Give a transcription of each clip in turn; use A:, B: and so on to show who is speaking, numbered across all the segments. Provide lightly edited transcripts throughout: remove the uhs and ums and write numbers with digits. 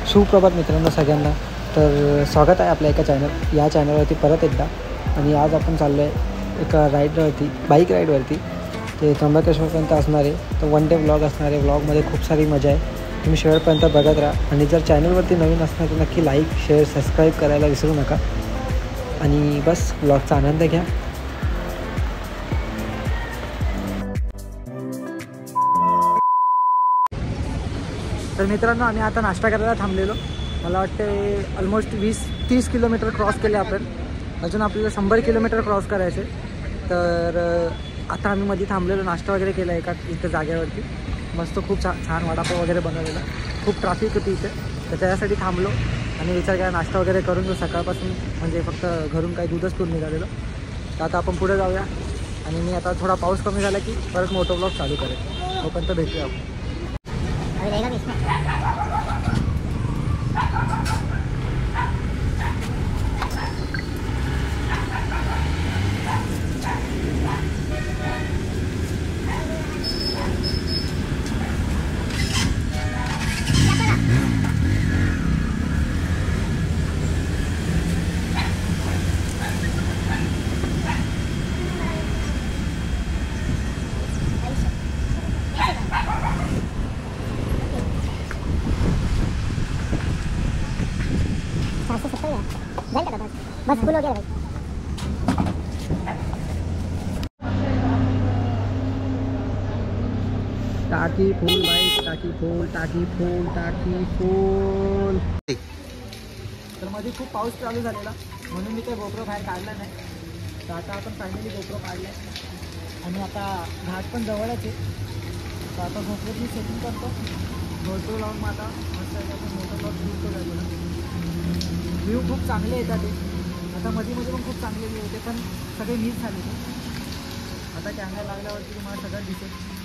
A: सुप्रभात मित्रांनो सगळ्यांना. तर स्वागत आहे आपल्या एका या चॅनलवरती परत एकदा. आणि आज आपण चाललो आहे एका राईडवरती, बाईक राईडवरती. ते त्र्यंबकेश्वरपर्यंत असणार आहे. तर वन डे व्लॉग असणार आहे. व्लॉगमध्ये खूप सारी मजा आहे. तुम्ही शेवटपर्यंत बघत राहा. आणि जर चॅनलवरती नवीन असणार तर नक्की लाईक शेअर सबस्क्राईब करायला विसरू नका. आणि बस व्लॉगचा आनंद घ्या. तर मित्रांनो, आम्ही आता नाश्ता करायला थांबलेलो. मला वाटते ऑलमोस्ट 20-30 किलोमीटर क्रॉस केले आपण. अजून आपल्याला 100 किलोमीटर क्रॉस करायचे. तर आता आम्ही मध्ये थांबलेलो, नाश्ता वगैरे केला एका इथं जागेवरती. मस्त खूप छान वडापाव वगैरे बनवलेला. खूप ट्रॅफिक होती इथे, तर त्यासाठी थांबलो आणि विचार केला नाश्ता वगैरे करून जो सकाळपासून म्हणजे फक्त घरून काही दूधच पिऊन निघालेलो. तर आता आपण पुढे जाऊया. आणि मी आता थोडा पाऊस कमी झाला की परत मोटो ब्लॉग चालू करेल. तोपर्यंत भेटूया आपण.
B: बस फुल हो गया भाई.
A: टाकी फुल भाई, टाकी फुल, टाकी फुल, टाकी फुल. तर मध्ये खूप पाऊस चालू झालेला म्हणून मी काही गोप्रो बाहेर काढला नाही. तर आता आपण फायनली गोप्रो काढला आणि आता घाट पण जवळच आहे. तर आता गोप्रोची सेटिंग करतो. गोप्रो लावून मग आता मस्त आपण मोटर ब्लॉग शूट करूया. व्ह्यू खूप चांगले येतात ते. आता मध्ये पण खूप चांगले व्ह्यू होते, पण सगळे मिस झाले ते. आता कॅमेरा लागल्यावरती तुम्हाला सगळं दिसेल.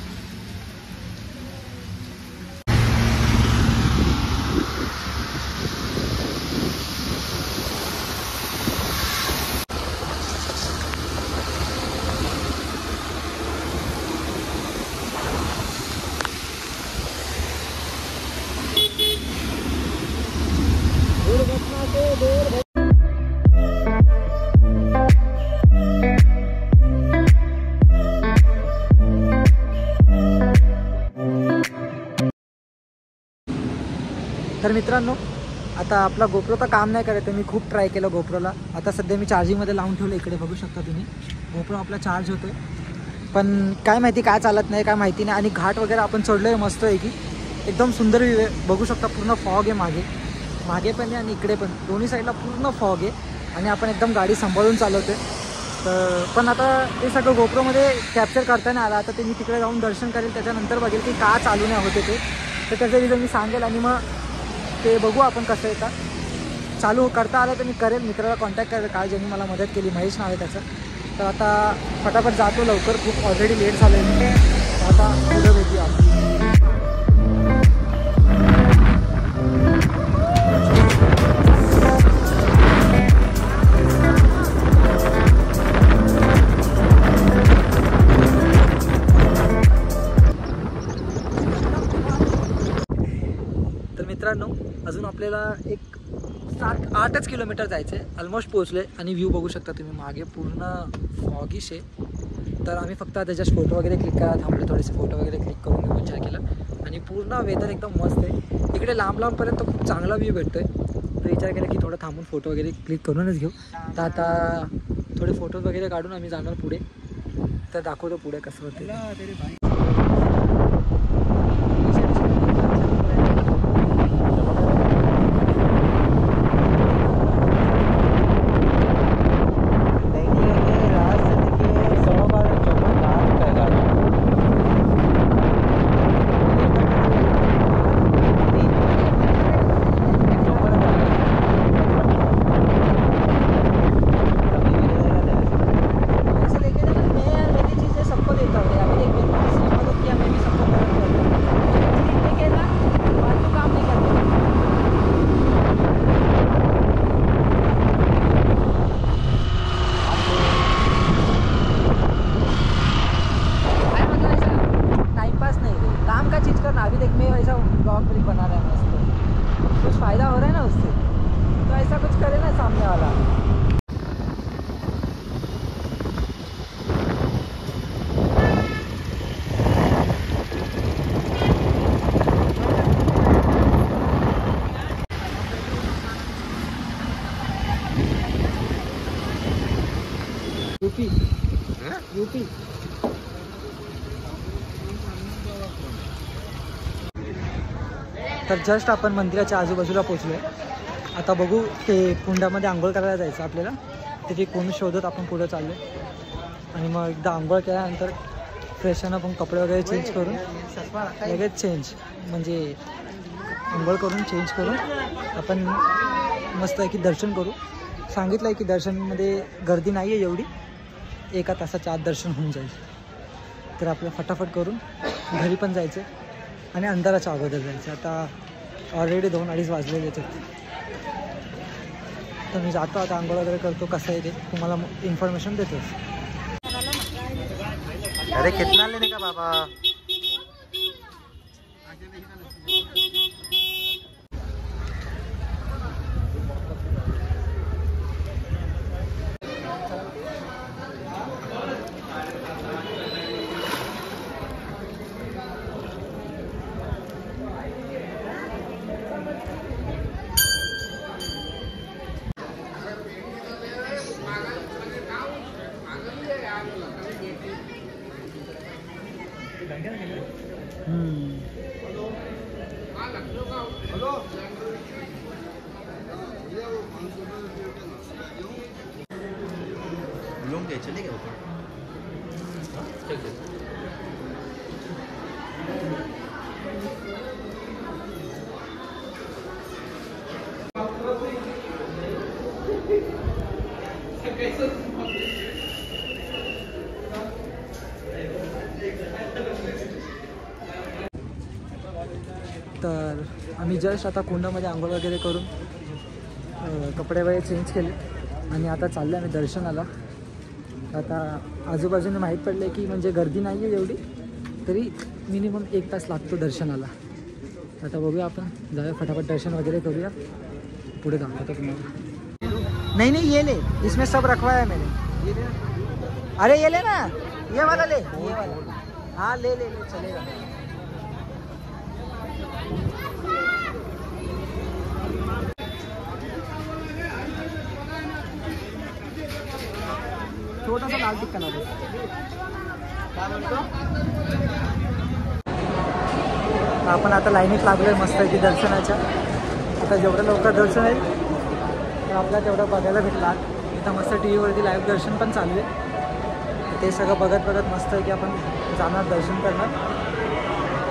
A: तर मित्रांनो, आता आपला गोप्रो तर काम नाही करत आहे. मी खूप ट्राय केलं गोप्रोला. आता सध्या मी चार्जिंगमध्ये लावून ठेवलं. इकडे बघू शकता तुम्ही, गोप्रो आपला चार्ज होतो आहे. पण काय माहिती काय चालत नाही, काय माहिती नाही. आणि घाट वगैरे आपण चढलो आहे मस्त आहे की एकदम सुंदर व्ह्यू आहे. बघू शकता पूर्ण फॉग आहे मागे पण आहे आणि इकडे पण, दोन्ही साईडला पूर्ण फॉग आहे. आणि आपण एकदम गाडी सांभाळून चालवतो आहे. तर पण आता ते सगळं गोप्रोमध्ये कॅप्चर करता नाही आला. आता ते मी तिकडे जाऊन दर्शन करेल, त्याच्यानंतर बघेल की का चालू नाही होते ते. तर त्याचं रिझन मी सांगेल आणि मग ते बघू आपण कसं आहे का. चालू करता आलं तर मी करेल. मित्राला कॉन्टॅक्ट करेल काय ज्यांनी मला मदत केली. महेश नाव आहे त्याचं. तर आता फटाफट जातो लवकर, खूप ऑलरेडी लेट झालं आहे. आता पुढं भेटूया आपण. मित्रांनो, अजून आपल्याला एक 7-8च किलोमीटर जायचं आहे. ऑलमोस्ट पोहोचले. आणि व्ह्यू बघू शकता तुम्ही मागे पूर्ण फॉगिश आहे. तर आम्ही फक्त आता जस्ट फोटो वगैरे क्लिक करायला थांबलो. थोडेसे फोटो वगैरे क्लिक करून मी विचार केला. आणि पूर्ण वेदर एकदम मस्त आहे. इकडे लांबपर्यंत खूप चांगला व्ह्यू भेटतो आहे. तर विचार केला की थोडं थांबून फोटो वगैरे क्लिक करूनच घेऊ. तर आता थोडे फोटोज वगैरे काढून आम्ही जाणार पुढे. तर दाखवतो पुढे कसं होतं. सबको देता हूँ। उससे, तो ऐसा कुछ करे ना सामने वाला। UP UP. तर जस्ट आपण मंदिराच्या आजूबाजूला पोचलोय। आता बघू ते कुंडामध्ये आंघोळ करायला जायचं आपल्याला, तिथे कोण शोधत आपण पुढे चाललोय। आणि मग एकदा आंघोळ केल्यानंतर फ्रेश होऊन आपण कपडे वगैरे चेंज करून लगेच चेंज म्हणजे आंघोळ करून चेंज करून आपण मस्त आहे की दर्शन करू। सांगितलं आहे की दर्शनमध्ये गर्दी नाही आहे एवढी, 1 तासाच्या आत दर्शन होऊन जाईल। तर आपलं फटाफट करून घरी पण जायचं आणि अंधाराच्या अगोदर जायचं। आता ऑलरेडी 2-2:30 वाजलेले आहेत, तर मी जातो आता आंघोळ वगैरे करतो, कसं आहे ते तुम्हाला इन्फॉर्मेशन देतो। अरे कितना लेने का बाबा।
C: चलेगा
A: तर आम्ही जस्ट आता कुंडामध्ये आंघोळ वगैरे करून कपडे वगैरे चेंज केले आणि आता चाललो आम्ही दर्शनाला। आता आजूबाजूने माहीत पडले की म्हणजे गर्दी नाही आहे एवढी, तरी मिनिमम 1 तास लागतो दर्शनाला। आता बघूया आपण जाऊया फटाफट दर्शन वगैरे करूया, पुढे दाखवतो तुम्हाला। नहीं नहीं ये ले, इसमें सब रखवाया है मैंने। अरे ये ले ना, ये वाला ले, ये वाला। हाँ ले ले ले चलेगा। छोटासा लाल टिक्का ना आपण आता लाईनीत लागलोय मस्त की दर्शनाच्या। आता जेवढं लवकर दर्शन आहे तर आपल्याला तेवढं बघायला भेटणार। इथं मस्त टी व्हीवरती लाईव्ह दर्शन पण चालू आहे, ते सगळं बघत बघत मस्त आहे की आपण जाणार दर्शन करणार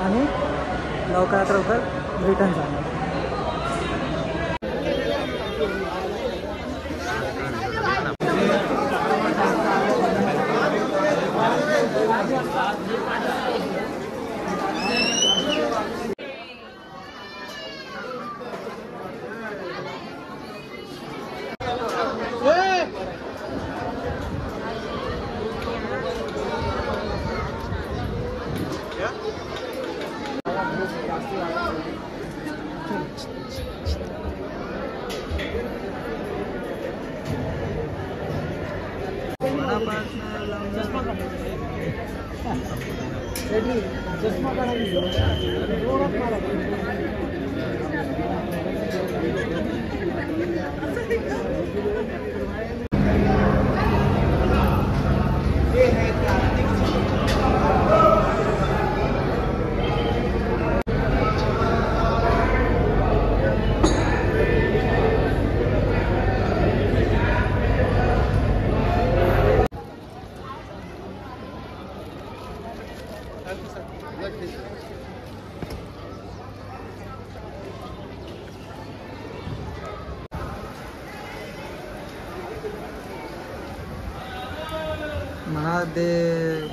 A: आणि लवकरात लवकर रिटर्न जाणार। महादेव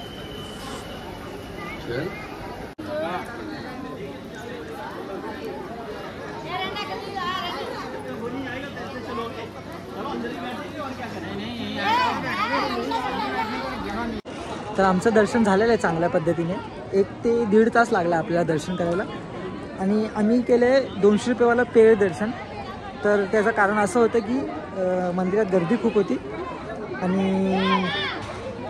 A: तर आमचं दर्शन झालेलं आहे चांगल्या पद्धतीने। 1 ते 1.5 तास लागला आपल्याला दर्शन करायला आणि आम्ही केले 200 रुपयेवाला पेड दर्शन। तर त्याचं कारण असं होतं की मंदिरात गर्दी खूप होती आणि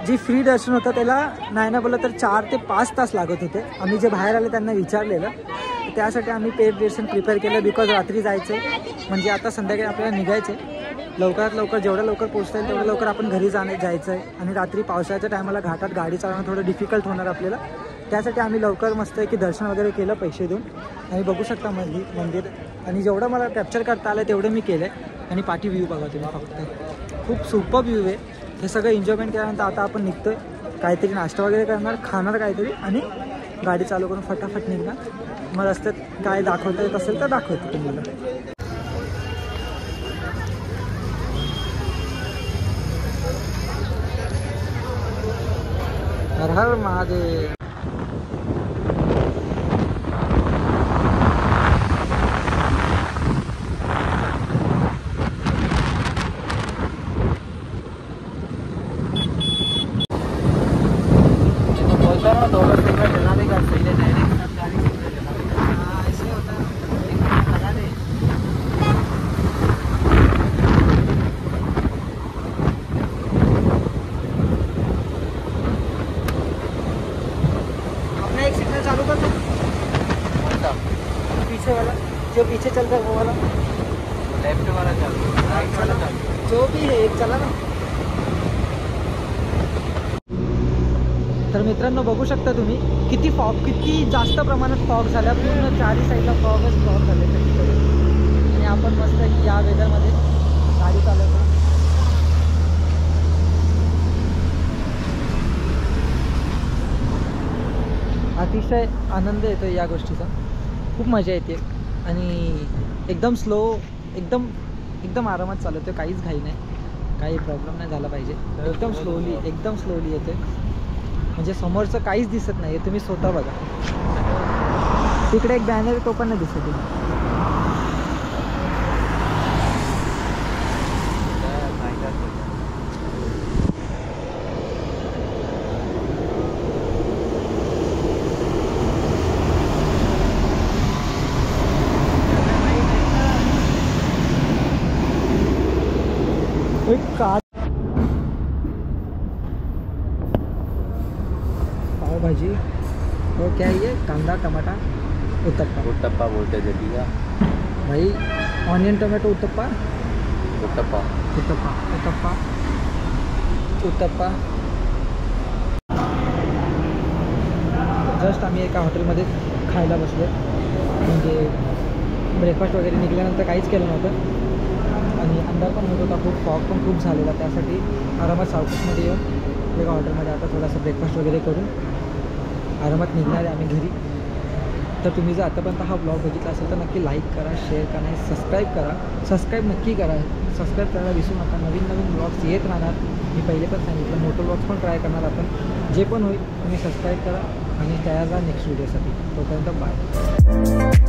A: जी फ्री दर्शन होतं त्याला नाही बोललं तर 4 ते 5 तास लागत होते. आम्ही जे बाहेर आले त्यांना विचारलेलं, त्यासाठी आम्ही पेड दर्शन प्रिपेअर केलं. बिकॉज रात्री जायचं म्हणजे आता संध्याकाळी आपल्याला निघायचं आहे. लवकरात लवकर जेवढं लवकर पोहोचता येईल तेवढं लवकर आपण घरी जायचं आहे. आणि रात्री पावसाळ्याच्या टायमाला घाटात गाडी चालवणं थोडं डिफिकल्ट होणार आपल्याला. त्यासाठी आम्ही लवकर मस्त आहे की दर्शन वगैरे केलं पैसे देऊन. आणि बघू शकता मंदिर आणि जेवढं मला कॅप्चर करता आलं तेवढं मी केलं आहे. आणि पाठी व्ह्यू बघा तुम्ही फक्त, खूप सुपर व्ह्यू आहे. हे सगळं एन्जॉयमेंट केल्यानंतर आता आपण निघतो आहे. काहीतरी नाश्ता वगैरे करणार, खाणार काहीतरी आणि गाडी चालू करून फटाफट निघणार. मग रस्त्यात काय दाखवता येत असेल तर दाखवतो तुम्हाला. हर हर महादेव. एक सिग्नल चालू कर दो, पीछे वाला जो पीछे चलता है वो वाला,
C: लेफ्ट वाला चालू, राइट वाला चालू,
A: जो भी है एक चला ना. तर मित्रांनो बघू शकता तुम्ही किती जास्त प्रमाणात फॉग झाला. पूर्ण चारी साईडला फॉगच फॉग झाले सगळीकडे. आणि आपण मस्त या वेदरमध्ये गाडी चालवतो. अतिशय आनंद येतो या गोष्टीचा, खूप मजा येते. आणि एकदम स्लो, एकदम आरामात चालवतो, काहीच घाई नाही, काही प्रॉब्लेम नाही झाला पाहिजे. एकदम स्लोली येते. म्हणजे समोरचं काहीच दिसत नाही, तुम्ही स्वतः बघा. तिकडे एक बॅनर तो पण नाही दिसत आहे. पाव भाजी और क्या ये कांदा टमाटा उत्तप्पा.
C: उत्तप्पा बोलते थे भैया
A: भाई onion tomato uttappa.
C: Uttappa
A: uttappa uttappa uttappa. Just आम्ही एका हॉटेलमध्ये खायला बसलो. म्हणजे ब्रेकफास्ट वगैरे निघाल्यानंतर काहीच केलं नव्हतं. आणि अंधार पण होत होता खूप, फॉग पण खूप झालेला. त्यासाठी आरामात साऊथमध्ये येऊन एका हॉटेलमध्ये आता थोडासा ब्रेकफास्ट वगैरे करून आरामात निघणार आहे आम्ही घरी. तर तुम्ही जर आतापर्यंत हा ब्लॉग बघितला असेल तर नक्की लाईक करा, शेअर करा आणि सबस्क्राईब नक्की करा. सबस्क्राईब करायला विसरू नका. नवीन ब्लॉग्स येत राहणार. मी पहिले पण सांगितलं, मोठं ब्लॉग्स पण ट्राय करणार आपण. जे पण होईल तुम्ही सबस्क्राईब करा आणि तयार राहा नेक्स्ट व्हिडिओसाठी. तोपर्यंत बाय.